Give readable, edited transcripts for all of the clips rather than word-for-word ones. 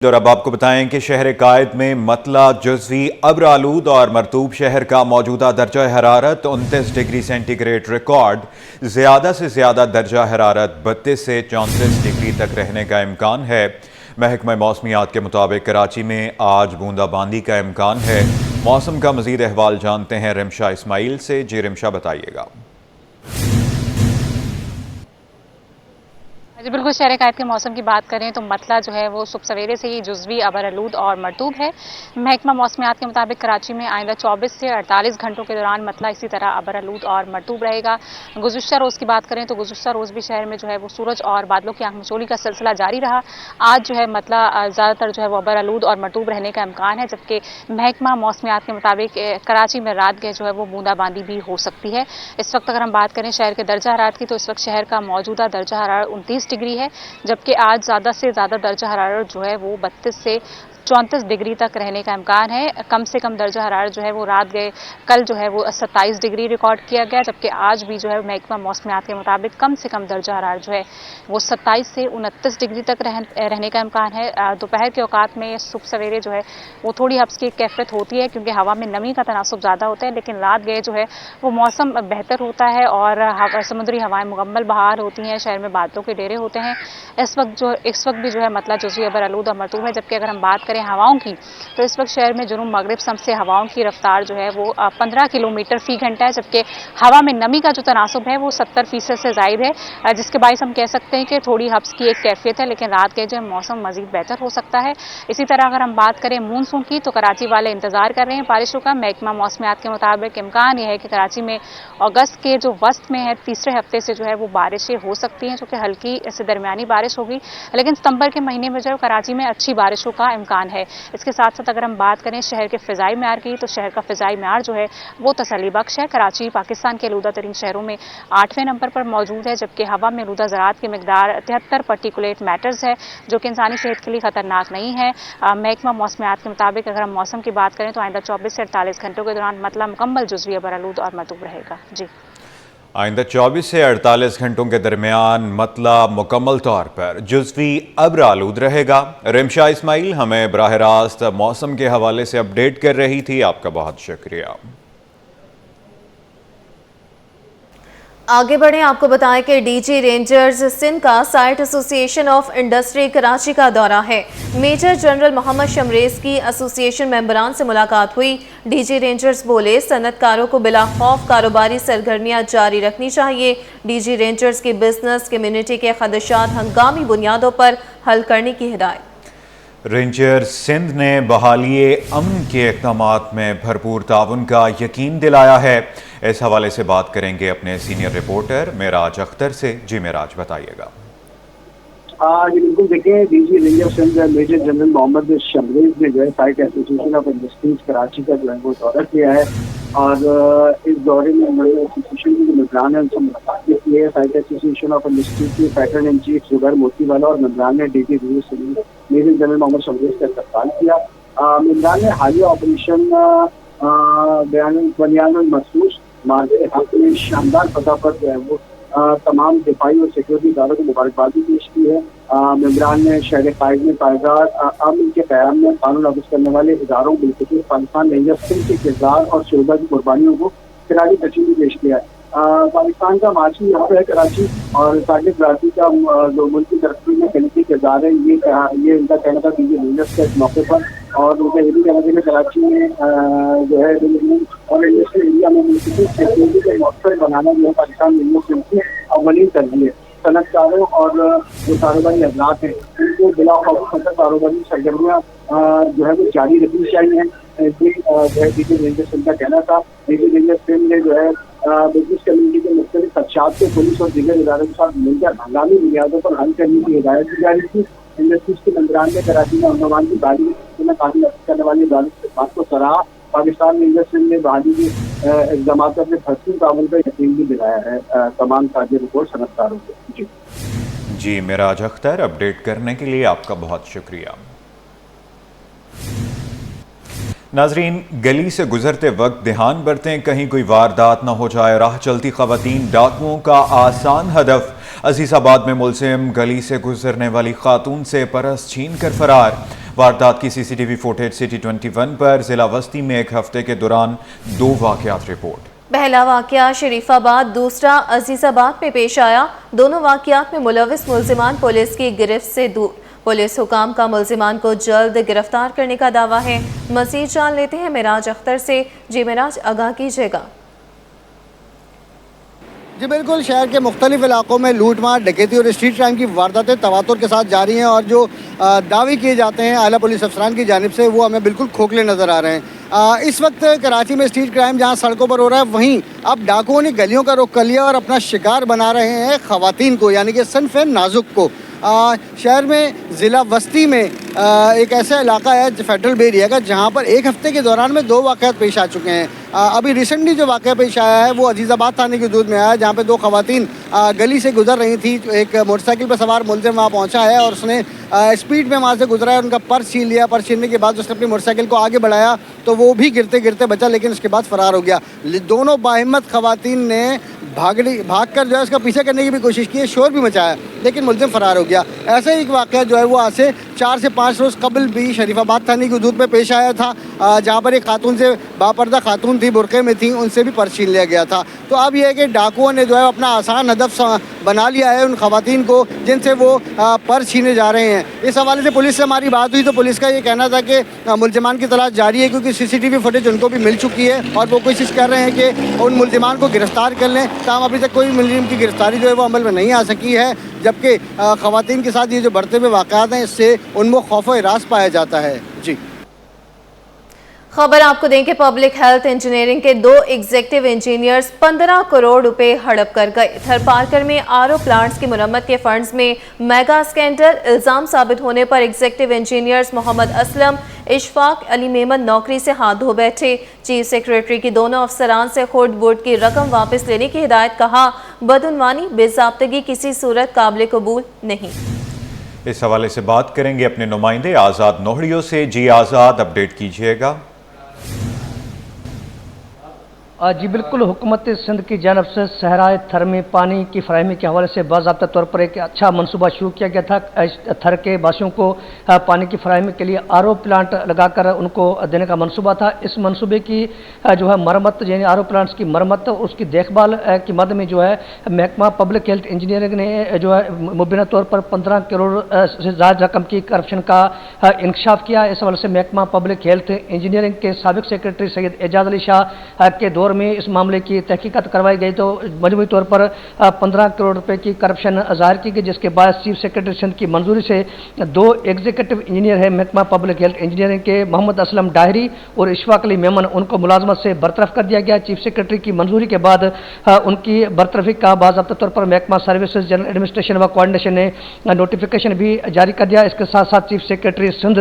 اور اب آپ کو بتائیں کہ شہر قائد میں مطلع جزوی ابر آلود اور مرطوب شہر کا موجودہ درجہ حرارت 29 ڈگری سینٹی گریڈ ریکارڈ، زیادہ سے زیادہ درجہ حرارت 32 سے 34 ڈگری تک رہنے کا امکان ہے۔ محکمہ موسمیات کے مطابق کراچی میں آج بوندا باندی کا امکان ہے۔ موسم کا مزید احوال جانتے ہیں رمشا اسماعیل سے۔ جی رمشا، بتائیے گا۔ جی بالکل، شہر قائد کے موسم کی بات کریں تو مطلع جو ہے وہ صبح سویرے سے ہی جزوی ابر آلود اور مرطوب ہے۔ محکمہ موسمیات کے مطابق کراچی میں آئندہ 24 سے 48 گھنٹوں کے دوران مطلع اسی طرح ابر آلود اور مرطوب رہے گا۔ گزشتہ روز کی بات کریں تو گزشتہ روز بھی شہر میں جو ہے وہ سورج اور بادلوں کی آنکھ مچولی کا سلسلہ جاری رہا۔ آج جو ہے مطلع زیادہ تر جو ہے وہ ابر آلود اور مرطوب رہنے کا امکان ہے، جبکہ محکمہ موسمیات کے مطابق کراچی میں رات گئے جو ہے وہ بوندا باندی بھی ہو سکتی ہے۔ اس وقت اگر ہم بات کریں شہر کے درجہ حرارت کی تو اس وقت شہر کا موجودہ درجہ حرارت 29 ڈگری ہے، جبکہ آج زیادہ سے زیادہ درجہ حرارت جو ہے وہ 32 سے 34 ڈگری تک رہنے کا امکان ہے۔ کم سے کم درجہ حرارت جو ہے وہ رات گئے کل جو ہے وہ 27 ڈگری ریکارڈ کیا گیا، جبکہ آج بھی جو ہے محکمہ موسمیات کے مطابق کم سے کم درجہ حرارت جو ہے وہ 27 سے 29 ڈگری تک رہنے کا امکان ہے۔ دوپہر کے اوقات میں صبح سویرے جو ہے وہ تھوڑی حبس کی کیفیت ہوتی ہے کیونکہ ہوا میں نمی کا تناسب زیادہ ہوتا ہے، لیکن رات گئے جو ہے وہ موسم بہتر ہوتا ہے اور سمندری ہوائیں مکمل بہار ہوتی ہیں، شہر میں بادلوں کے ڈیرے ہوتے ہیں۔ اس وقت بھی جو ہے مطلع جزوی ابر آلود اور مرطوب ہے، جبکہ اگر ہم بات کریں ہواؤں کی تو اس وقت شہر میں جنوب مغرب سمت سے ہواؤں کی رفتار جو ہے وہ 15 کلومیٹر فی گھنٹہ ہے، جبکہ ہوا میں نمی کا جو تناسب ہے وہ 70% سے زائد ہے، جس کے باعث ہم کہہ سکتے ہیں کہ تھوڑی حبس کی ایک کیفیت ہے، لیکن رات کے جو موسم مزید بہتر ہو سکتا ہے۔ اسی طرح اگر ہم بات کریں مونسون کی تو کراچی والے انتظار کر رہے ہیں بارشوں کا۔ محکمہ موسمیات کے مطابق امکان یہ ہے کہ کراچی میں اگست کے جو وسط میں ہے تیسرے ہفتے سے جو ہے وہ بارشیں ہو سکتی ہیں، جو کہ ہلکی سے درمیانی بارش ہوگی، لیکن ستمبر کے مہینے میں جو کراچی میں اچھی بارشوں کا امکان ہے۔ اس کے ساتھ ساتھ اگر ہم بات کریں شہر کے فضائی معیار کی تو شہر کا فضائی معیار جو ہے وہ تسلی بخش ہے۔ کراچی پاکستان کے آلودہ ترین شہروں میں 8ویں نمبر پر موجود ہے، جبکہ ہوا میں آلودہ ذرات کی مقدار 73 پارٹیکولیٹ میٹرز ہے، جو کہ انسانی صحت کے لیے خطرناک نہیں ہے۔ محکمہ موسمیات کے مطابق اگر ہم موسم کی بات کریں تو آئندہ 24 سے 48 گھنٹوں کے دوران مطلع مکمل جزوی ابر آلود اور مرطوب رہے گا۔ جی آئندہ 24 سے 48 گھنٹوں کے درمیان مطلع مکمل طور پر جزوی ابر آلود رہے گا۔ رمشا اسماعیل ہمیں براہ راست موسم کے حوالے سے اپڈیٹ کر رہی تھی، آپ کا بہت شکریہ۔ آگے بڑھیں، آپ کو بتائیں کہ ڈی جی رینجرز سندھ کا site association of industry Karachi کا دورہ ہے۔ میجر جنرل محمد شمریز کی ایسوسی ایشن ممبران سے ملاقات ہوئی۔ ڈی جی رینجرز بولے صنعت کاروں کو بلا خوف کاروباری سرگرمیاں جاری رکھنی چاہیے۔ ڈی جی رینجرز کی بزنس کمیونٹی کے خدشات ہنگامی بنیادوں پر حل کرنے کی ہدایت۔ رینجر سندھ نے بحالی امن کے اقدامات میں بھرپور تعاون کا یقین دلایا ہے۔ اس حوالے سے بات کریں گے اپنے سینئر رپورٹر معراج اختر سے۔ جی معراج، بتائیے گا۔ جی بالکل، دیکھیں D G ranger Sindh major general Muhammad Shamrez نے جو ہے SITE association of industries Karachi کا جو ہے وہ دورہ کیا ہے، اور اس دورے میں ایسوسی ایشن کے جو ممبران ہیں ان سے ملاقات کی ہے۔ SITE association of industries کے patron in chief Zubair Motiwala اور ممبران نے D G ranger Sindh major general Muhammad Shamrez کا استقبال کیا۔ ممبران نے حالیہ آپریشن بنیان المخصوص مارکے حق میں شاندار فتح پر جو ہے وہ تمام دفاعی اور سیکورٹی اداروں کو مبارکبادی پیش کی ہے۔ ممبران نے شہر قائد میں پائیدار امن کے قیام میں قانون نافذ کرنے والے اداروں بالخصوص پاکستان رینجر سندھ کے کردار اور شعبہ کی قربانیوں کو خراج تحسین پیش کیا ہے۔ پاکستان کا معاشی ہب ہے کراچی، اور تاکہ کراچی کا جو ملکی ترقی میں کلیدی کردار ہے، یہ ان کا کہنا تھا ڈی جی رینجرز کا اس موقع پر، اور ان کا یہ بھی کہنا تھا کہ کراچی میں جو ہے اور انڈسٹری ایریا میں سیکورٹی کا مؤثر بنانا جو ہے پاکستان رینجر سندھ کی اولین ترجیح ہے۔ صنعت کاروں اور جو کاروباری حضرات ہیں ان کو بلا خوف خطر کاروباری سرگرمیاں جو ہے وہ جاری رکھنی چاہیے۔ جو ہے ڈی جی رینجر سندھ کا کہنا تھا۔ ڈی جی رینجر سندھ نے جو ہے بزنس کمیونٹی کے مختلف خدشات کو پولیس اور دیگر اداروں کے ساتھ مل کر ہنگامی بنیادوں پر حل کرنے کی ہدایت بھی جاری کی۔ انڈسٹریز کے ممبران نے کراچی میں امن و امان کی بحالی میں قانون نافذ کرنے والی اداروں کی خدمات کو سراہا۔ پاکستان رینجر سندھ نے بحالی کے اقدامات پر اپنے بھرپور تعاون کا یقین بھی دلایا ہے تمام تاجر اور صنعت کاروں کو۔ جی معراج اختر، اپڈیٹ کرنے کے لیے آپ کا بہت شکریہ۔ ناظرین، گلی سے گزرتے وقت دھیان برتیں، کہیں کوئی واردات نہ ہو جائے۔ راہ چلتی خواتین ڈاکوؤں کا آسان ہدف۔ عزیز آباد میں ملزم گلی سے گزرنے والی خاتون سے پرس چھین کر فرار۔ واردات کی C C T V footage city 21 پر ضلع وسطی میں ایک ہفتے کے دوران 2 واقعات رپورٹ۔ پہلا واقعہ شریف آباد، دوسرا عزیز آباد میں پیش آیا۔ دونوں واقعات میں ملوث ملزمان پولیس کی گرفت سے دور۔ پولیس حکام کا ملزمان کو جلد گرفتار کرنے کا دعویٰ ہے۔ مزید جان لیتے ہیں معراج اختر سے۔ جی معراج، آگاہ کیجیے گا۔ جی بالکل، شہر کے مختلف علاقوں میں لوٹ مار، ڈکیتی اور اسٹریٹ کرائم کی وارداتیں تواتر کے ساتھ جاری ہیں، اور جو دعوے کیے جاتے ہیں اعلیٰ پولیس افسران کی جانب سے وہ ہمیں بالکل کھوکھلے نظر آ رہے ہیں۔ اس وقت کراچی میں اسٹریٹ کرائم جہاں سڑکوں پر ہو رہا ہے، وہیں اب ڈاکوؤں نے گلیوں کا رخ کر لیا اور اپنا شکار بنا رہے ہیں خواتین کو، یعنی کہ صنف نازک کو۔ شہر میں ضلع وسطی میں ایک ایسا علاقہ ہے فیڈرل بے ایریا کا، جہاں پر ایک ہفتے کے دوران میں 2 واقعات پیش آ چکے ہیں۔ ابھی ریسنٹلی جو واقعہ پیش آیا ہے وہ عزیز آباد تھانے کی حدود میں آیا ہے، جہاں پہ 2 خواتین گلی سے گزر رہی تھیں۔ ایک موٹر سائیکل پر سوار ملزم وہاں پہنچا ہے اور اس نے اسپیڈ میں وہاں سے گزرا ہے، ان کا پرس چھین لیا۔ پرس چھیننے کے بعد اس نے اپنی موٹر سائیکل کو آگے بڑھایا تو وہ بھی گرتے گرتے بچا، لیکن اس کے بعد فرار ہو گیا۔ دونوں باہمت خواتین نے بھاگ کر جو ہے اس کا پیچھا کرنے کی بھی کوشش کی ہے، شور بھی مچایا، لیکن ملزم فرار ہو گیا۔ ایسا ہی ایک واقعہ جو ہے وہ آج سے 4 سے 5 روز قبل بھی شریف آباد تھانے کی حدود میں پیش آیا تھا، جہاں پر ایک خاتون سے باپردہ خاتون تھی، برقعے میں تھیں، ان سے بھی پرس چھین لیا گیا تھا۔ تو اب یہ ہے کہ ڈاکوؤں نے جو ہے اپنا آسان ہدف بنا لیا ہے ان خواتین کو جن سے وہ پرس چھینے جا رہے ہیں۔ اس حوالے سے پولیس سے ہماری بات ہوئی تو پولیس کا یہ کہنا تھا کہ ملزمان کی تلاش جاری ہے، کیونکہ سی سی ٹی وی فوٹیج ان کو بھی مل چکی ہے اور وہ کوشش کر رہے ہیں کہ ان ملزمان کو گرفتار کر لیں۔ تاہم ابھی تک کوئی ملزم کی گرفتاری جو ہے وہ عمل میں نہیں آ سکی ہے، جبکہ خواتین کے ساتھ یہ جو بڑھتے ہوئے واقعات ہیں اس سے ان میں خوف و ہراس پایا جاتا ہے۔ جی خبر آپ کو دیں کہ پبلک ہیلتھ انجینئرنگ کے 2 ایگزیکٹو انجینئرز 15 کروڑ روپے ہڑپ کر گئے۔ تھر پارکر میں آر او پلانٹس کی مرمت کے فنڈز میں میگا اسکینڈل، الزام ثابت ہونے پر ایگزیکٹو انجینئرز محمد اسلم، اشفاق علی میمن نوکری سے ہاتھ دھو بیٹھے۔ چیف سیکریٹری کی دونوں افسران سے خود ووٹ کی رقم واپس لینے کی ہدایت، کہا بدعنوانی، بے ضابطگی کسی صورت قابل قبول نہیں۔ اس حوالے سے بات کریں گے اپنے نمائندے آزاد نوہڑیوں سے۔ جی آزاد، اپڈیٹ کیجیے گا۔ جی بالکل، حکومت سندھ کی جانب سے صحرائے تھر میں پانی کی فراہمی کے حوالے سے باضابطہ طور پر ایک اچھا منصوبہ شروع کیا گیا تھا۔ تھر کے باشیوں کو پانی کی فراہمی کے لیے آر او پلانٹ لگا کر ان کو دینے کا منصوبہ تھا۔ اس منصوبے کی جو ہے مرمت، یعنی آر او پلانٹس کی مرمت، اس کی دیکھ بھال کی مد میں جو ہے محکمہ پبلک ہیلتھ انجینئرنگ نے جو ہے مبینہ طور پر 15 کروڑ سے زائد رقم کی کرپشن کا انکشاف کیا۔ اس حوالے سے محکمہ پبلک ہیلتھ انجینئرنگ کے سابق سیکرٹری سید اعجاز علی شاہ کے دور میں اس معاملے کی تحقیقات کروائی گئی تو مجموعی طور پر 15 کروڑ روپے کی کرپشن ظاہر کی گئی، جس کے بعد چیف سیکرٹری سندھ کی منظوری سے 2 ایگزیکٹو انجینئر ہیں محکمہ پبلک ہیلتھ انجینئرنگ کے، محمد اسلم ڈاہری اور اشفاق علی میمن، ان کو ملازمت سے برطرف کر دیا گیا۔ چیف سیکرٹری کی منظوری کے بعد ان کی برطرفی کا باضابطہ طور پر محکمہ سروسز جنرل ایڈمنسٹریشن و کوآرڈینیشن نے نوٹیفیکیشن بھی جاری کر دیا۔ اس کے ساتھ ساتھ چیف سیکرٹری سندھ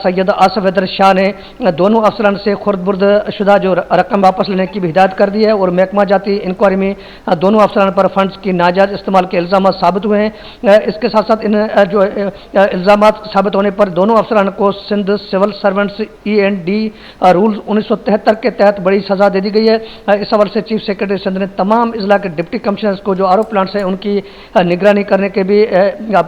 سید آصف حیدر شاہ نے دونوں افسران سے خرد برد شدہ جو رقم واپس لینے کی بھی ہدایت کر دی ہے، اور محکمہ جاتی انکوائری میں دونوں افسران پر فنڈز کی ناجائز استعمال کے الزامات ثابت ہوئے ہیں۔ اس کے ساتھ ساتھ ان جو الزامات ثابت ہونے پر دونوں افسران کو Sindh civil servants END rules 1973 کے تحت بڑی سزا دے دی گئی ہے۔ اس حوالے سے چیف سیکرٹری سندھ نے تمام اضلاع کے ڈپٹی کمشنرز کو جو آر او پلانٹس ہیں ان کی نگرانی کرنے کے بھی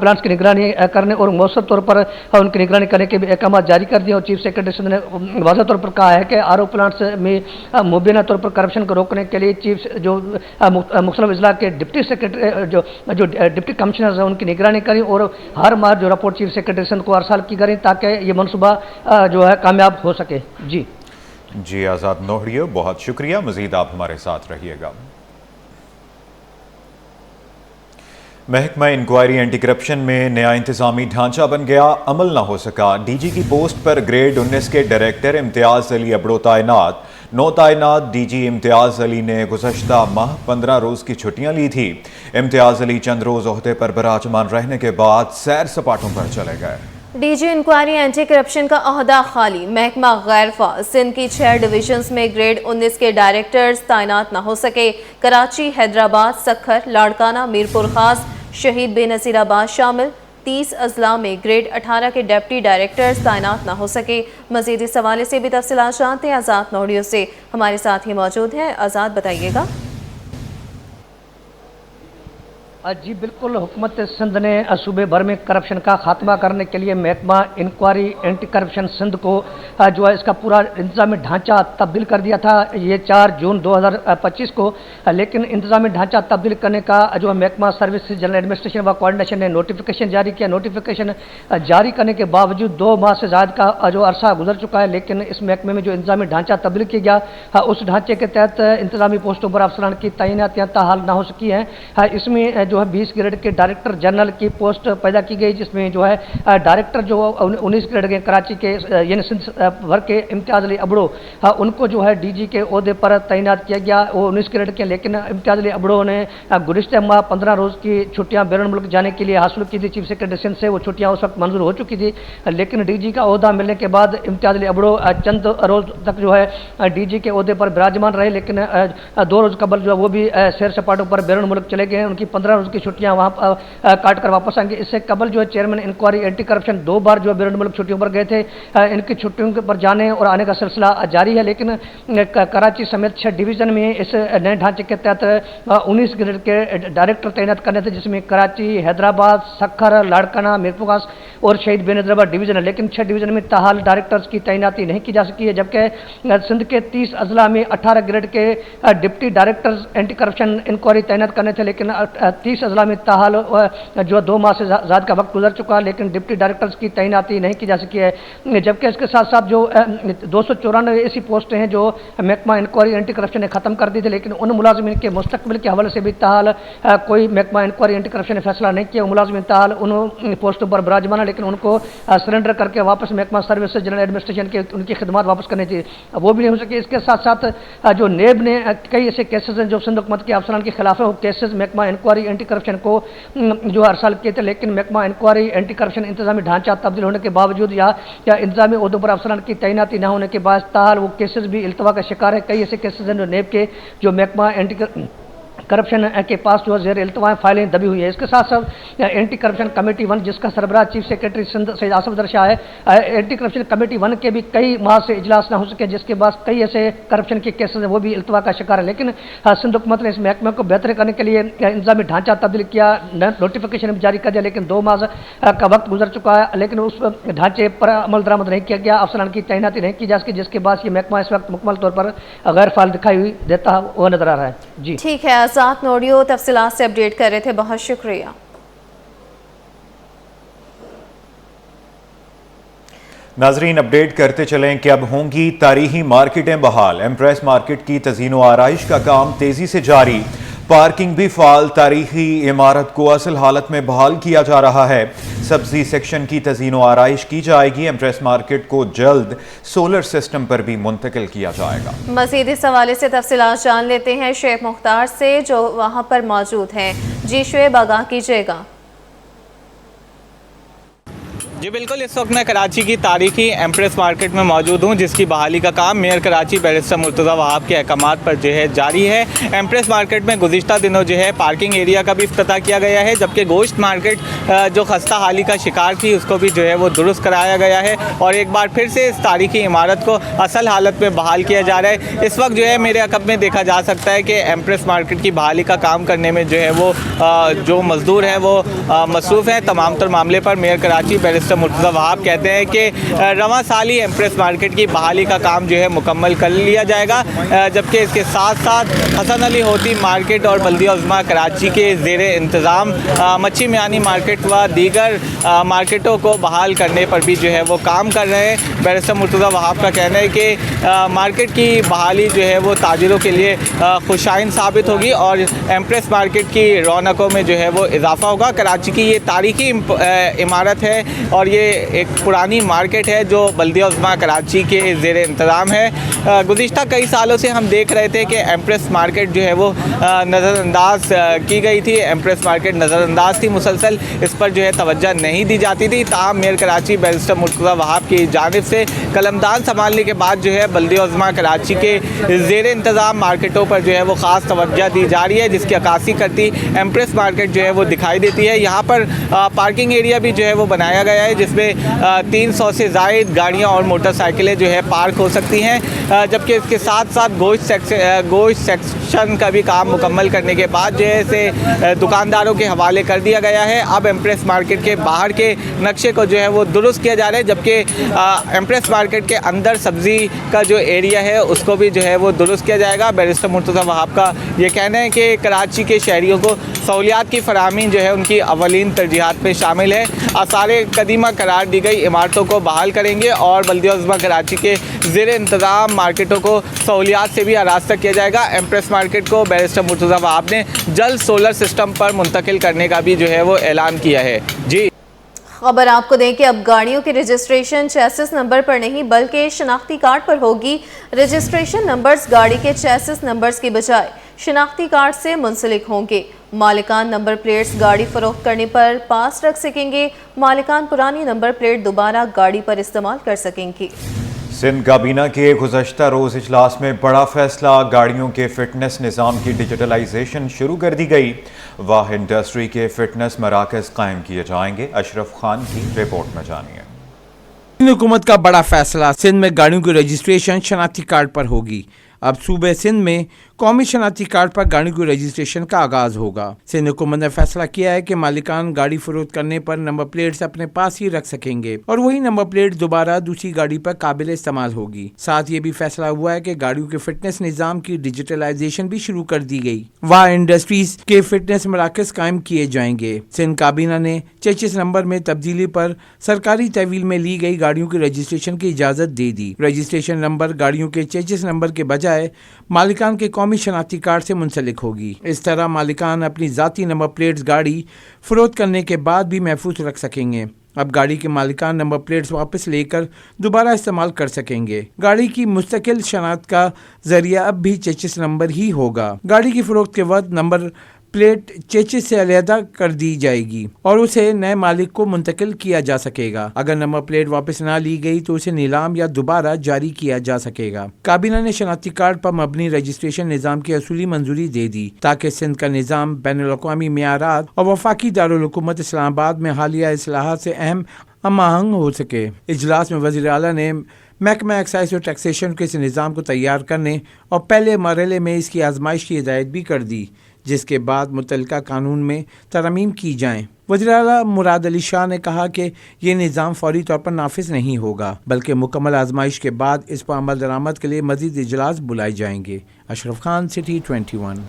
پلانٹس کی نگرانی کرنے اور مؤثر طور پر ان کی نگرانی کرنے کے بھی احکامات جاری کر دیے، اور چیف سیکرٹری سندھ نے واضح طور پر کہا ہے کہ آر او پلانٹس میں مبینہ طور پر کرپشن کو روکنے کے لیے چیف جو مختلف اضلاع کے ڈپٹی سیکرٹری جو ڈپٹی کمشنرز ہیں ان کی نگرانی کریں اور ہر ماہ جو رپورٹ چیف سیکرٹری سندھ کو ارسال کی کریں تاکہ یہ منصوبہ جو ہے کامیاب ہو سکے۔ جی آزاد نوہڑیوں، بہت شکریہ، مزید آپ ہمارے ساتھ رہیے گا۔ محکمہ انکوائری اینٹی کرپشن میں نیا انتظامی ڈھانچہ بن گیا، عمل نہ ہو سکا۔ ڈی جی کی پوسٹ پر گریڈ 19 کے ڈائریکٹر امتیاز علی ابڑو تعینات۔ نو تعینات ڈی جی امتیاز علی نے گزشتہ ماہ 15 روز کی چھٹیاں لی تھی۔ امتیاز علی چند روز عہدے پر براجمان رہنے کے بعد سیر سپاٹوں پر چلے گئے۔ D G inquiry anti corruption کا عہدہ خالی، محکمہ غیرفا سندھ کی 6 ڈویژنز میں گریڈ 19 کے ڈائریکٹرز تعینات نہ ہو سکے۔ کراچی، حیدرآباد، سکھر، لاڑکانہ، میرپور خاص، شہید بے نظیر آباد شامل 30 اضلاع میں گریڈ 18 کے ڈیپٹی ڈائریکٹرز تعینات نہ ہو سکے۔ مزید اس حوالے سے بھی تفصیلات جانتے ہیں آزاد نوڑیوں سے، ہمارے ساتھ ہی موجود ہیں۔ آزاد، بتائیے گا۔ जी बिल्कुल, हुकूमत सिंध ने सूबे भर में करप्शन का खात्मा करने के लिए महकमा इंक्वायरी एंटी करप्शन सिंध को जो है इसका पूरा इंतजामी ढांचा तब्दील कर दिया था ये 4 जून 2025 को। लेकिन इंतजामी ढांचा तब्दील करने का जो महकमा सर्विस जनरल एडमिनिस्ट्रेशन व कोऑर्डिनेशन ने नोटिफिकेशन जारी किया। नोटिफिकेशन जारी करने के बावजूद 2 माह से ज़्यादा का जो अरसा गुजर चुका है, लेकिन इस महकमे में जो इंतजामी ढांचा तब्दील किया गया उस ढांचे के तहत इंतजामी पोस्टों पर अफसरान की तैनातियाँ ताहाल न हो सकी हैं। इसमें जो है 20 ग्रेड के डायरेक्टर जनरल की पोस्ट पैदा की गई, जिसमें जो है डायरेक्टर जो 19 ग्रेड के कराची के यानी सिंध भर के इम्तियाज़ अली अबड़ो उनको जो है डीजी के ओहदे पर तैनात किया गया। वो 19 ग्रेड के, लेकिन इम्तियाज़ अली अबड़ो ने गुज़िश्ता माह 15 रोज़ की छुट्टियाँ बैरून मुल्क जाने के लिए हासिल की थी। चीफ सेक्रेटरी सिंध से वो छुट्टियाँ उस वक्त मंजूर हो चुकी थी, लेकिन डीजी का ओहदा मिलने के बाद इम्तियाज़ अली अबड़ो चंद रोज़ तक जो है डीजी के ओहदे पर विराजमान रहे, लेकिन 2 रोज़ कबल जो है वो भी सैर सपाटों पर बैरून मुल्क चले गए। उनकी 15 रोज़ की छुट्टियां वहां काट कर वापस आएंगे। इससे कबल जो है चेयरमैन इंक्वायरी एंटी करप्शन 2 बार जो है बैरून मुल्क छुट्टियों पर गए थे। इनकी छुट्टियों पर जाने और आने का सिलसिला जारी है, लेकिन कराची समेत 6 डिवीज़न में इस नए ढांचे के तहत 19 ग्रेड के डायरेक्टर तैनात करने थे, जिसमें कराची, हैदराबाद, सखर, लाड़काना, मीरपुर और शहीद बेनज़ीराबाद डिवीज़न है। लेकिन 6 डिवीज़न में ताहाल डायरेक्टर्स की तैनाती नहीं की जा सकी है, जबकि सिंध के 30 अजला में 18 ग्रेड के deputy directors anti corruption inquiry तैनात करने थे, लेकिन 30 अजला में ताहाल जो 2 माह से ज़्यादा का वक्त गुजर चुका है, लेकिन डिप्टी डायरेक्टर्स की तैनाती नहीं की जा सकी है। जबकि इसके साथ साथ जो 294 ऐसी पोस्टें हैं जो महकमा इंक्वायरी एंटी करप्शन ने ख़त्म कर दी थी, लेकिन उन मुलाजिमीन के मुस्तकबिल के हवाले से भी ताहाल कोई महकमा इंक्वायरी एंटी करप्शन ने फैसला नहीं किया। मुलाजिमीन ताहाल उन पोस्टों पर विराजमान है, लेकिन उनको सरेंडर करके वापस महकमा सर्विस जनरल एडमिनिस्ट्रेशन के उनकी खिदमत वापस करनी थी, वो भी नहीं हो सकी। इसके साथ साथ जो नेब ने कई ऐसे केसेस हैं जो सिंध हुकूमत के अफसरान के खिलाफ है, वो केसेस महकमा इंक्वायरी एंटी करप्शन को जो हर साल किए थे, लेकिन महकमा इंक्वायरी एंटी करप्शन इंतजामी ढांचा तब्दील होने के बावजूद या इंतजामी ओहदों पर अफसरान की तैनाती न होने के बाद ताहाल वो केसेस भी इल्तवा का शिकार है। कई ऐसे केसेस हैं जो नेब के जो महकमा एंटी करप्शन के पास जो ज़ेर इल्तवा फाइलें दबी हुई है। इसके साथ साथ एंटी करप्शन कमेटी 1 जिसका सरबराह चीफ सेक्रेटरी सिंध सैयद आसिफ दरशाह है, एंटी करप्शन कमेटी 1 के भी कई माह से इजलास न हो सके, जिसके बाद कई ऐसे करप्शन के केसेस हैं वो भी इल्तवा का शिकार है। लेकिन सिंध हुकूमत ने इस महकमे को बेहतर करने के लिए इंतजामी ढांचा तब्दील किया, नोटिफिकेशन भी जारी कर दिया, लेकिन 2 माह का वक्त गुजर चुका है, लेकिन उस ढांचे पर अमल दरामद नहीं किया गया, अफसरान की तैनाती नहीं की जा सकी, जिसके बाद ये महकमा इस वक्त मुकम्मल तौर पर गैर फाल दिखाई हुई देता हुआ नजर आ रहा है। जी ठीक है, आज़ाद नोडियो तफसीलात से अपडेट कर रहे थे, बहुत शुक्रिया। नाजरीन, अपडेट करते चलें कि अब होंगी तारीखी मार्केटें बहाल। एम्प्रेस मार्केट की तज़ीन व आराइश का काम तेजी से जारी, पार्किंग भी फाल, तारीखी इमारत को असल हालत में बहाल किया जा रहा है। सब्जी सेक्शन की तज़ीन व आराइश की जाएगी। एम्प्रेस मार्केट को जल्द सोलर सिस्टम पर भी मुंतकिल किया जाएगा। मज़ीद इस हवाले से तफसीलात जान लेते हैं शेख मुख्तार से जो वहाँ पर मौजूद हैं। जी शुएब, आगाह कीजिएगा। जी बिल्कुल, इस वक्त मैं कराची की तारीखी एम्प्रेस मार्केट में मौजूद हूँ, जिसकी बहाली का काम मेयर कराची बैरिस्टर मुर्तज़ा वहाब के अहकामात पर जो है जारी है। एम्प्रेस मार्केट में गुज़िश्ता दिनों जो है पार्किंग एरिया का भी इफ्तिताह किया गया है, जबकि गोश्त मार्केट जो खस्ता हाली का शिकार थी उसको भी जो है वो दुरुस्त कराया गया है और एक बार फिर से इस तारीखी इमारत को असल हालत में बहाल किया जा रहा है। इस वक्त जो है मेरे अकब में देखा जा सकता है कि एम्प्रेस मार्केट की बहाली का काम करने में जो है वो जो मज़दूर हैं वो मसरूफ़ हैं। तमाम तर मामले पर मेयर कराची बैरिस्टर मुर्तज़ा वहाब कहते हैं कि रवां साल ही एम्प्रेस मार्केट की बहाली का काम जो है मुकम्मल कर लिया जाएगा, जबकि इसके साथ साथ हसन अली होती मार्केट और बल्दिया उज़्मा कराची के ज़ेर इंतज़ाम मच्छी मियानी मार्केट व दीगर मार्केटों को बहाल करने पर भी जो है वो काम कर रहे हैं। बैरिस्टर मुर्तज़ा वहाब का कहना है कि मार्केट की बहाली जो है वो ताजिरों के लिए खुशाइन साबित होगी और एम्प्रेस मार्केट की रौनकों में जो है वो इजाफा होगा। कराची की ये तारीखी इमारत है और ये एक पुरानी मार्केट है जो बल्दिया उज़्मा कराची के ज़ेर इंतज़ाम है। गुज़िश्ता कई सालों से हम देख रहे थे कि एम्प्रेस मार्केट जो है वो नज़रअंदाज की गई थी। एम्प्रेस मार्केट नज़रअंदाज थी, मुसलसल इस पर जो है तवज्जो नहीं दी जाती थी। ताहम मेयर कराची बैरिस्टर मुर्तज़ा वहाब की जानिब से कलमदान संभालने के बाद जो है बल्दिया उज़्मा कराची के ज़ेर इंतज़ाम मार्केटों पर जो है वो ख़ास तवज्जो दी जा रही है, जिसकी अक्कासी करती एम्प्रेस मार्केट जो है वो दिखाई देती है। यहाँ पर पार्किंग एरिया भी जो है वो बनाया गया है, है, जिसमें 300 से ज़ायद गाड़ियाँ और मोटरसाइकिलें जो है पार्क हो सकती हैं, जबकि इसके साथ साथ गोश्त सेक्शन का भी काम मुकम्मल करने के बाद जो है इसे दुकानदारों के हवाले कर दिया गया है। अब एम्प्रेस मार्केट के बाहर के नक्शे को जो है वो दुरुस्त किया जा रहा है, जबकि एम्प्रेस मार्केट के अंदर सब्ज़ी का जो एरिया है उसको भी जो है वो दुरुस्त किया जाएगा। बैरिस्टर मुर्तज़ा वहाब का ये कहना है कि कराची के शहरियों को सहूलियात की फराहमी जो है उनकी अवलीन तरजीहात में शामिल है। आसार कदीमा करार दी गई इमारतों को बहाल करेंगे और बल्दिया-उज़्मा कराची के ज़ेर इंतज़ाम मार्केटों को सहूलियात से भी आरास्ता किया जाएगा। एम्प्रेस मार्केट को बैरिस्टर मुर्तज़ा वहाब ने जल्द सोलर सिस्टम पर मुंतकिल करने का भी जो है वो ऐलान किया है। जी, खबर आपको दें कि अब गाड़ियों की रजिस्ट्रेशन चेसिस नंबर पर नहीं बल्कि शनाख्ती कार्ड पर होगी। रजिस्ट्रेशन नंबर्स गाड़ी के चेसिस नंबर्स की बजाय शनाख्ती कार्ड से मुंसलिक होंगे। मालिकान नंबर प्लेट्स गाड़ी फरोख्त करने पर पास रख सकेंगे। मालिकान पुरानी नंबर प्लेट दोबारा गाड़ी पर इस्तेमाल कर सकेंगे। सिंध काबीना के गुज़श्ता रोज़ इजलास में बड़ा फैसला, गाड़ियों के फिटनेस निज़ाम की डिजिटलाइजेशन शुरू कर दी गई। वाह इंडस्ट्री के फिटनेस मराकज़ कायम किए जाएंगे। अशरफ खान की रिपोर्ट में जानिए। सिंध हुकूमत का बड़ा फैसला, सिंध में गाड़ियों की रजिस्ट्रेशन शनाख्ती कार्ड पर होगी। अब सूबे सिंध में कौमी शनाख्ती कार्ड पर गाड़ियों की रजिस्ट्रेशन का आगाज होगा। सिंध हुकूमत ने फैसला किया है कि मालिकान गाड़ी फरोख्त करने पर नंबर प्लेट्स अपने पास ही रख सकेंगे और वही नंबर प्लेट दोबारा दूसरी गाड़ी पर काबिल इस्तेमाल होगी। साथ ये भी फैसला हुआ है कि गाड़ियों के फिटनेस निज़ाम की डिजिटलाइजेशन भी शुरू कर दी गई। वहाँ इंडस्ट्रीज के फिटनेस मराकज़ कायम किए जाएंगे। सिंध काबीना ने चेचिस नंबर में तब्दीली पर सरकारी तहवील में ली गई गाड़ियों की रजिस्ट्रेशन की इजाज़त दे दी। रजिस्ट्रेशन नंबर गाड़ियों के चेचिस नंबर के बजाय मालिकान के कौमी शनाख्ती कार्ड से मुंसलिक होगी। इस तरह मालिकान अपनी ज़ाती नंबर प्लेट्स गाड़ी फरोख्त करने के बाद भी महफूज रख सकेंगे। अब गाड़ी के मालिकान नंबर प्लेट्स वापस लेकर दोबारा इस्तेमाल कर सकेंगे। गाड़ी की मुस्तकिल शनाख्त का जरिया अब भी चेचिस नंबर ही होगा। गाड़ी की फरोख्त के वक्त नंबर प्लेट चेचिस से अलहदा कर दी जाएगी और उसे नए मालिक को मुंतकिल किया जा सकेगा। अगर नंबर प्लेट वापस ना ली गई तो उसे नीलाम या दोबारा जारी किया जा सकेगा। काबीना ने शनाख्ती कार्ड पर मबनी रजिस्ट्रेशन निज़ाम की असूली मंजूरी दे दी ताकि सिंध का निज़ाम बैनुल-अक़वामी मियारात और वफाकी दारुल हुकूमत इस्लामाबाद में हालिया इस्लाहात से अहम हमआहंग हो सके। इजलास में वज़ीर आला ने महकमा एक्साइज और टैक्सेशन के इस निज़ाम को तैयार करने और पहले मरहले में इसकी आजमाइश की हिदायत भी कर दी, जिसके बाद मुतल्लिका कानून में तरमीम की जाएं। वज़ीर आला मुराद अली शाह ने कहा कि ये निज़ाम फौरी तौर पर नाफिज नहीं होगा बल्कि मुकम्मल आजमाइश के बाद इस पर अमल दरामद के लिए मज़ीद इजलास बुलाए जाएंगे। अशरफ खान, सिटी 21।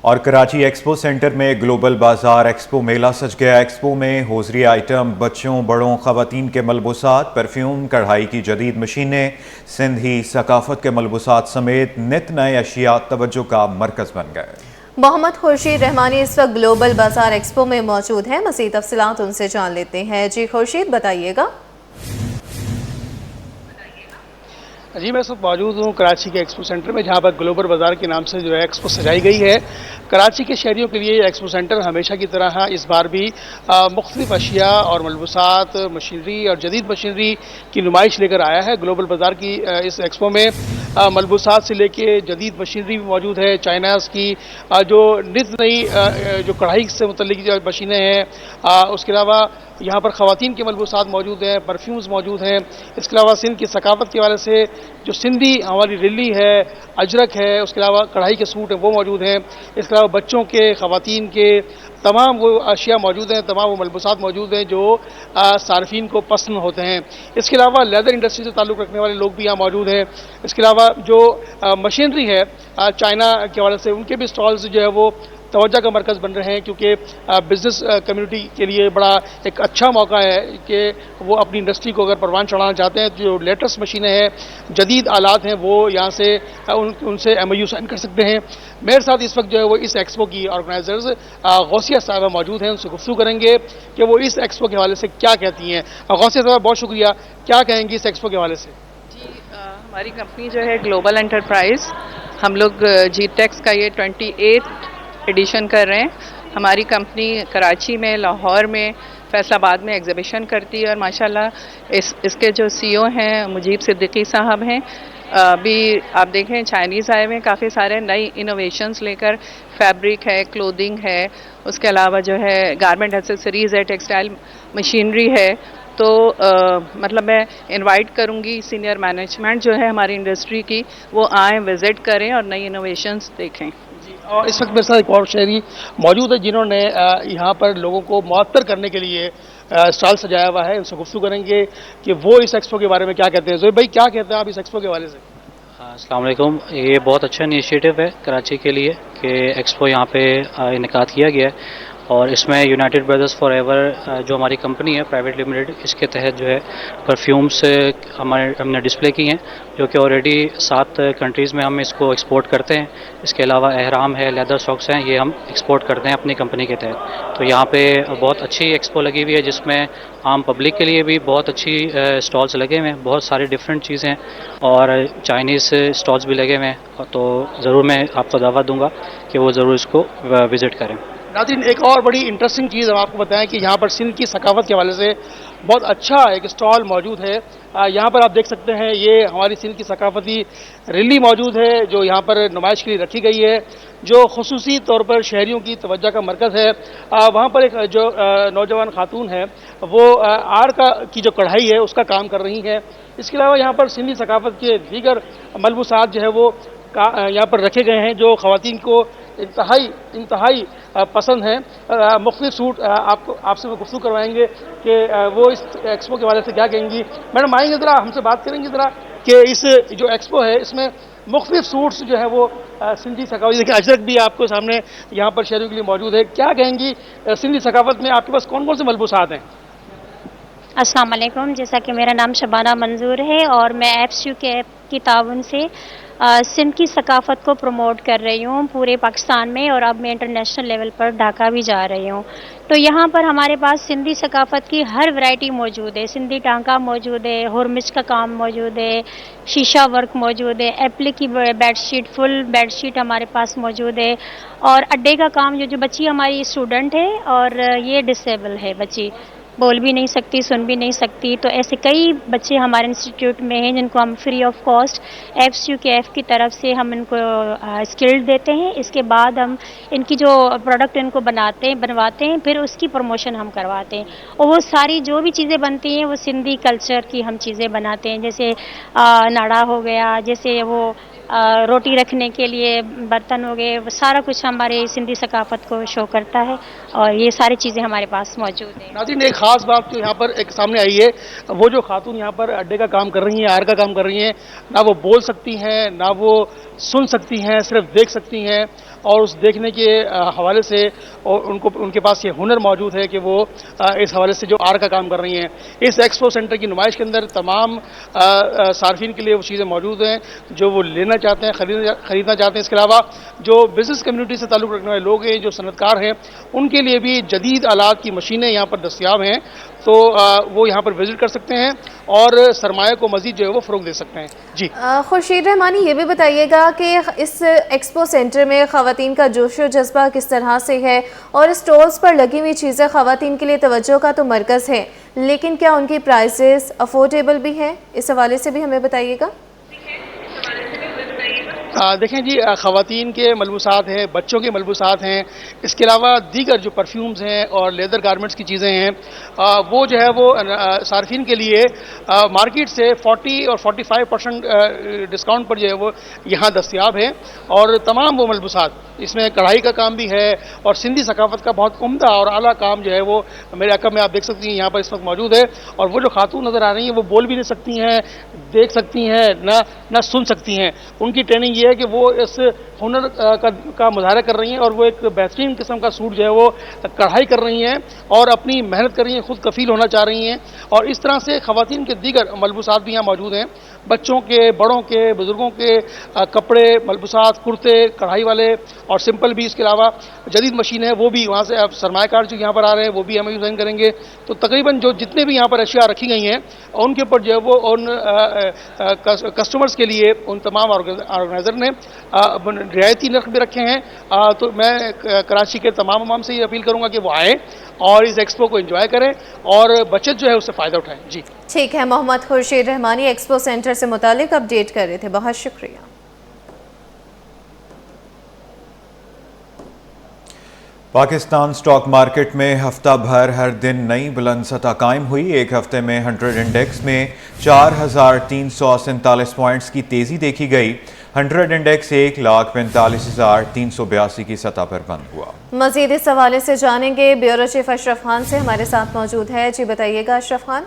और कराची एक्सपो सेंटर में ग्लोबल बाजार एक्सपो मेला सज गया। एक्सपो में होजरी आइटम, बच्चों बड़ों ख़वातीन के मलबूसात, परफ्यूम, कढ़ाई की जदीद मशीनें, सिंधी सकाफत के मलबूसात समेत नित नए अशिया तवज्जो का मरकज़ बन गए। मोहम्मद खुर्शीद रहमानी इस वक्त ग्लोबल बाजार एक्सपो में मौजूद हैं। मज़ीद तफसीलात उनसे जान लेते हैं। जी खुर्शीद, बताइएगा। जी, मैं इस वक्त मौजूद हूँ कराची के एक्सपो सेंटर में, जहाँ पर ग्लोबल बाज़ार के नाम से जो है एक्सपो सजाई गई है। कराची के शहरियों के लिए एक्सपो सेंटर हमेशा की तरह इस बार भी मुख्तलिफ अशिया और मलबूसात, मशीनरी और जदीद मशीनरी की नुमाइश लेकर आया है। ग्लोबल बाज़ार की इस एक्सपो में मलबूसात से लेके जदीद मशीनरी भी मौजूद है। चाइनाज़ की जो नित नई जो कढ़ाई से मुतल्लिक जो मशीनें हैं, उसके अलावा यहाँ पर ख़वातीन के मलबूसात मौजूद हैं, परफ्यूम्स मौजूद हैं। इसके अलावा सिंध की सकाफत के वाले से जो सिंधी हमारी रिल्ली है, अजरक है, उसके अलावा कढ़ाई के सूट हैं वो मौजूद हैं। इसके अलावा बच्चों के, ख़वातीन के तमाम वो अशिया मौजूद हैं, तमाम वो मलबूसात मौजूद हैं जो सार्फिन को पसंद होते हैं। इसके अलावा लेदर इंडस्ट्री से ताल्लुक़ रखने वाले लोग भी यहाँ मौजूद हैं। इसके अलावा जो मशीनरी है चाइना के हवाले से, उनके भी स्टॉल्स जो है वो तवज्जो का मरकज़ बन रहे हैं, क्योंकि बिज़नेस कम्युनिटी के लिए बड़ा एक अच्छा मौका है कि वो अपनी इंडस्ट्री को अगर परवान चढ़ाना चाहते हैं, जो लेटेस्ट मशीनें हैं, जदीद आलात हैं, वो यहाँ से उनसे MOU साइन कर सकते हैं। मेरे साथ इस वक्त जो है वो इस एक्सपो की ऑर्गेनाइजर्स गौसिया साहबा मौजूद हैं। उनसे गुफ्तगू करेंगे कि वो इस एक्सपो के हवाले से क्या कहती हैं। गौसिया साहबा, बहुत शुक्रिया। क्या कहेंगी इस एक्सपो के हवाले से? जी, हमारी कंपनी जो है ग्लोबल एंटरप्राइज, हम लोग GTEX का ये 28 एडिशन कर रहे हैं। हमारी कंपनी कराची में, लाहौर में, फैसलाबाद में एग्जीबिशन करती है और माशाल्लाह इसके जो CEO हैं मुजीब सिद्दीकी साहब हैं, अभी आप देखें चाइनीज़ आए हुए हैं काफ़ी सारे नई इनोवेशंस लेकर, फैब्रिक है, क्लोथिंग है, उसके अलावा जो है गारमेंट एक्सेसरीज़ है, टेक्सटाइल मशीनरी है। तो मतलब मैं इनवाइट करूंगी सीनियर मैनेजमेंट जो है हमारी इंडस्ट्री की, वो आएँ, विज़िट करें और नई इनोवेशंस देखें। और इस वक्त मेरे साथ एक और शहरी मौजूद है जिन्होंने यहाँ पर लोगों को मुअत्तर करने के लिए स्टॉल सजाया हुआ है। उनसे गुफ्तगू करेंगे कि वो इस एक्सपो के बारे में क्या कहते हैं। ज़ोहैब भाई, क्या कहते हैं आप इस एक्सपो के हवाले से? अस्सलाम वालेकुम। ये बहुत अच्छा इनिशिएटिव है कराची के लिए कि एक्सपो यहाँ पे इनेकाद किया गया है, और इसमें यूनाइटेड ब्रदर्स फॉरएवर जो हमारी कंपनी है प्राइवेट लिमिटेड, इसके तहत जो है परफ्यूम्स हमने डिस्प्ले की हैं, जो कि ऑलरेडी 7 कंट्रीज़ में हम इसको एक्सपोर्ट करते हैं। इसके अलावा एहराम है, लेदर सॉक्स हैं, ये हम एक्सपोर्ट करते हैं अपनी कंपनी के तहत। तो यहाँ पे बहुत अच्छी एक्सपो लगी हुई है जिसमें आम पब्लिक के लिए भी बहुत अच्छी स्टॉल्स लगे हुए हैं, बहुत सारी डिफरेंट चीज़ें और चाइनीज़ स्टॉल्स भी लगे हुए हैं। तो ज़रूर मैं आपको दावत दूंगा कि वो ज़रूर इसको विज़िट करें। नाज़रीन, एक और बड़ी इंटरेस्टिंग चीज़ हम आपको बताएं कि यहाँ पर सिंध की सकाफत के हवाले से बहुत अच्छा एक स्टॉल मौजूद है। यहाँ पर आप देख सकते हैं ये हमारी सिंध की सकाफती रैली मौजूद है जो यहाँ पर नुमाइश के लिए रखी गई है, जो खुसूसी तौर पर शहरियों की तवज्जो का मरकज़ है। वहाँ पर एक जो नौजवान खातून है वो आड़ की जो कढ़ाई है उसका काम कर रही है। इसके अलावा यहाँ पर सिंधी सकाफत के दीगर मलबूसात जो है वो यहाँ पर रखे गए हैं जो ख़वातीन को इंतहाई पसंद हैं। मुख्तलिफ सूट आपसे वो गुफ्तगू करवाएंगे कि वो इस एक्सपो के हवाले से क्या कहेंगी। मैडम आएंगे ज़रा, हमसे बात करेंगे ज़रा कि इस जो एक्सपो है इसमें मुख्तलिफ सूट्स जो है वो सिंधी सकाफत, देखिए अजरक भी आपको सामने यहाँ पर शहरियों के लिए मौजूद है। क्या कहेंगी सिंधी सकाफत में आपके पास कौन कौन से मलबूसात हैं? अस्सलाम वालेकुम। जैसा कि मेरा नाम शबाना मंजूर है और मैं एप्स UK ऐप की ताउन से सिंध की सकाफत को प्रमोट कर रही हूँ पूरे पाकिस्तान में, और अब मैं इंटरनेशनल लेवल पर ढाका भी जा रही हूँ। तो यहाँ पर हमारे पास सिंधी सकाफत की हर वैरायटी मौजूद है। सिंधी टांका मौजूद है, हुरमिच का काम मौजूद है, शीशा वर्क मौजूद है, एप्लिक की बेडशीट, फुल बेडशीट हमारे पास मौजूद है, और अड्डे का काम जो बच्ची हमारी स्टूडेंट है और ये डिसेबल है, बच्ची बोल भी नहीं सकती, सुन भी नहीं सकती। तो ऐसे कई बच्चे हमारे इंस्टीट्यूट में हैं जिनको हम free of cost apps UK की तरफ से हम इनको स्किल्ड देते हैं। इसके बाद हम इनकी जो प्रोडक्ट इनको बनवाते हैं, फिर उसकी प्रमोशन हम करवाते हैं, और वो सारी जो भी चीज़ें बनती हैं वो सिंधी कल्चर की हम चीज़ें बनाते हैं। जैसे नाड़ा हो गया, जैसे वो रोटी रखने के लिए बर्तन हो गए, वो सारा कुछ हमारे सिंधी सकाफत को शो करता है, और ये सारी चीज़ें हमारे पास मौजूद हैं। नाज़रीन, एक ख़ास बात जो यहाँ पर एक सामने आई है, वो जो खातून यहाँ पर अड्डे का काम कर रही हैं, आर का काम कर रही हैं, ना वो बोल सकती हैं ना वो सुन सकती हैं, सिर्फ देख सकती हैं, और उस देखने के हवाले से और उनके पास ये हुनर मौजूद है कि वो इस हवाले से जो आर का काम कर रही हैं। इस एक्सपो सेंटर की नुमाइश के अंदर तमाम सार्फिन के लिए वो चीज़ें मौजूद हैं जो वो लेना चाहते हैं, ख़रीदना चाहते हैं। इसके अलावा जो बिज़नेस कम्युनिटी से ताल्लुक़ रखने वाले लोग हैं, जो सनतकार हैं, उनके लिए भी जदीद आलात की मशीनें यहाँ पर दस्तियाब हैं, तो वो यहाँ पर विज़िट कर सकते हैं और सरमाए को मज़ीद जो है वो फ़रोग़ दे सकते हैं। जी खुर्शीद रहमानी, ये भी बताइएगा कि इस एक्सपो सेंटर में ख़वातीन का जोश व जज्बा किस तरह से है, और स्टॉल्स पर लगी हुई चीज़ें ख़वातीन के लिए तवज्जो का तो मरकज़ है, लेकिन क्या उनकी प्राइसेस अफोर्डेबल भी हैं? इस हवाले से भी हमें बताइएगा। देखें जी, ख़वातीन के मलबूसात हैं, बच्चों के मलबूसात हैं, इसके अलावा दीगर जो परफ्यूम्स हैं और लेदर गारमेंट्स की चीज़ें हैं, वो जो है वो सार्फिन के लिए मार्केट से 40 और 45% डिस्काउंट पर जो है वो यहाँ दस्तियाब हैं। और तमाम वो मलबूसात, इसमें कढ़ाई का काम भी है और सिंधी सकाफत का बहुत उम्दा और आला काम जो है वो मेरे अकब में आप देख सकती हैं यहाँ पर इस वक्त मौजूद है। और वो जो खातून नज़र आ रही हैं वो बोल भी नहीं सकती हैं, देख सकती हैं, ना सुन सकती हैं। उनकी ट्रेनिंग ये है कि वो इस हुनर का मुजाहरा कर रही हैं और वो एक बेहतरीन किस्म का सूट जो है वो कढ़ाई कर रही हैं और अपनी मेहनत कर रही हैं, खुद कफील होना चाह रही हैं। और इस तरह से ख़वातीन के दीगर मलबूसात भी यहाँ मौजूद हैं, बच्चों के, बड़ों के, बुज़ुर्गों के कपड़े, मलबूसात, कुर्ते कढ़ाई वाले और सिंपल भी। इसके अलावा जदीद मशीन है वो भी वहाँ से आप सरमायाकार जो यहाँ पर आ रहे हैं वो भी हमें यूज़ करेंगे। तो तकरीबन जो जितने भी यहाँ पर अशिया रखी गई हैं उनके ऊपर जो है वो उन कस्टमर्स के लिए उन तमाम ऑर्गेनाइज़र ने रियायती नर्क भी रखे हैं। तो मैं कराची के तमाम अवाम से ये अपील करूंगा कि वो आएँ और इस एक्सपो को एंजॉय करें और बचत जो है उससे फ़ायदा उठाएं। जी ठीक है, मोहम्मद खुर्शीद रहमानी एक्सपो सेंटर से मुतालिक अपडेट कर रहे थे, बहुत शुक्रिया। पाकिस्तान स्टॉक मार्केट में हफ्ता भर हर दिन नई बुलंद सतह कायम हुई। एक हफ्ते में 100 इंडेक्स में 4,347 पॉइंट्स की तेज़ी देखी गई। 100 इंडेक्स 1,45,382 की सतह पर बंद हुआ। मजीद इस हवाले से जानेंगे, ब्यूरो चीफ अशरफ खान से हमारे साथ मौजूद है। जी बताइएगा अशरफ खान।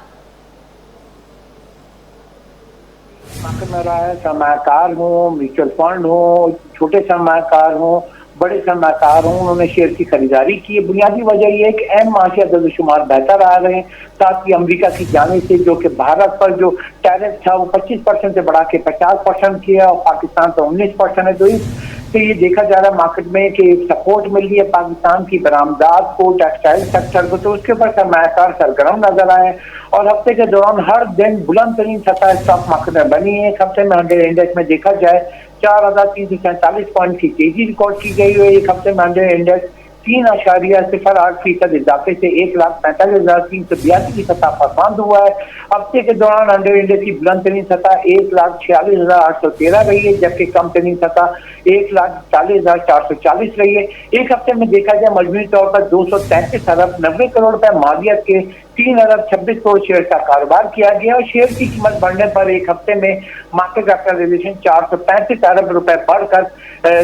मैं रहा है सरमाकार हूँ, म्यूचुअल फंड हूँ, छोटे सरमाकार हूँ, बड़े सरमाकार हूँ, उन्होंने शेयर की खरीदारी की। बुनियादी वजह यह है कि अहम माशी अदद-ओ-शुमार बेहतर आ रहे हैं। साथ ही अमेरिका की जानिब से जो कि भारत पर जो टैरिफ था वो 25% से बढ़ा के 50% किया और पाकिस्तान पर 19% है। तो इससे ये देखा जा रहा है मार्केट में कि सपोर्ट मिल रही है पाकिस्तान की बरामदात को, टेक्सटाइल सेक्टर को, तो उसके ऊपर सरमाकार सरगर्म नजर आए। और हफ्ते के दौरान हर दिन बुलंद तरीन सतह स्टॉक मार्केट में बनी है। एक हफ्ते में 100 इंडेक्स में देखा जाए 4,347 पॉइंट की तेजी रिकॉर्ड की गई है। एक हफ्ते में 100 इंडेक्स 3.08% इजाफे से 1,45,382 की सतह पर बंद हुआ है। हफ्ते के दौरान 100 इंडेक्स की बुलंद तरीन सतह 1,46,813 रही है, जबकि कम तरीन सतह 1,40,440 रही है। एक हफ्ते में देखा जाए मजमूई तौर पर 233 अरब 90 करोड़ रुपए मालियत के 3 अरब 26 करोड़ शेयर का कारोबार किया गया और शेयर की कीमत बढ़ने पर एक हफ्ते में मार्केट कैपिटलाइजेशन 435 अरब रुपए बढ़कर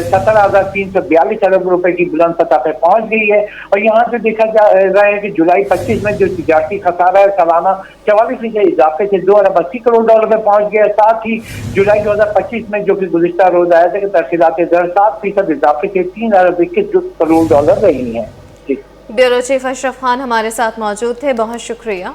17,342 अरब रुपए की बुलंद सतह पर पहुंच गई है। और यहाँ से देखा जा रहा है कि जुलाई 25 में जो तिजारती खसारा है सालाना 44% इजाफे से 2 अरब 80 करोड़ डॉलर में पहुंच गया। साथ ही जुलाई 2025 में जो कि गुज़िश्ता रोज आया था कि तरसीलात दर 7% इजाफे से 3 अरब 21 करोड़ डॉलर रही हैं। ब्यूरो चीफ अशरफ खान हमारे साथ मौजूद थे, बहुत शुक्रिया।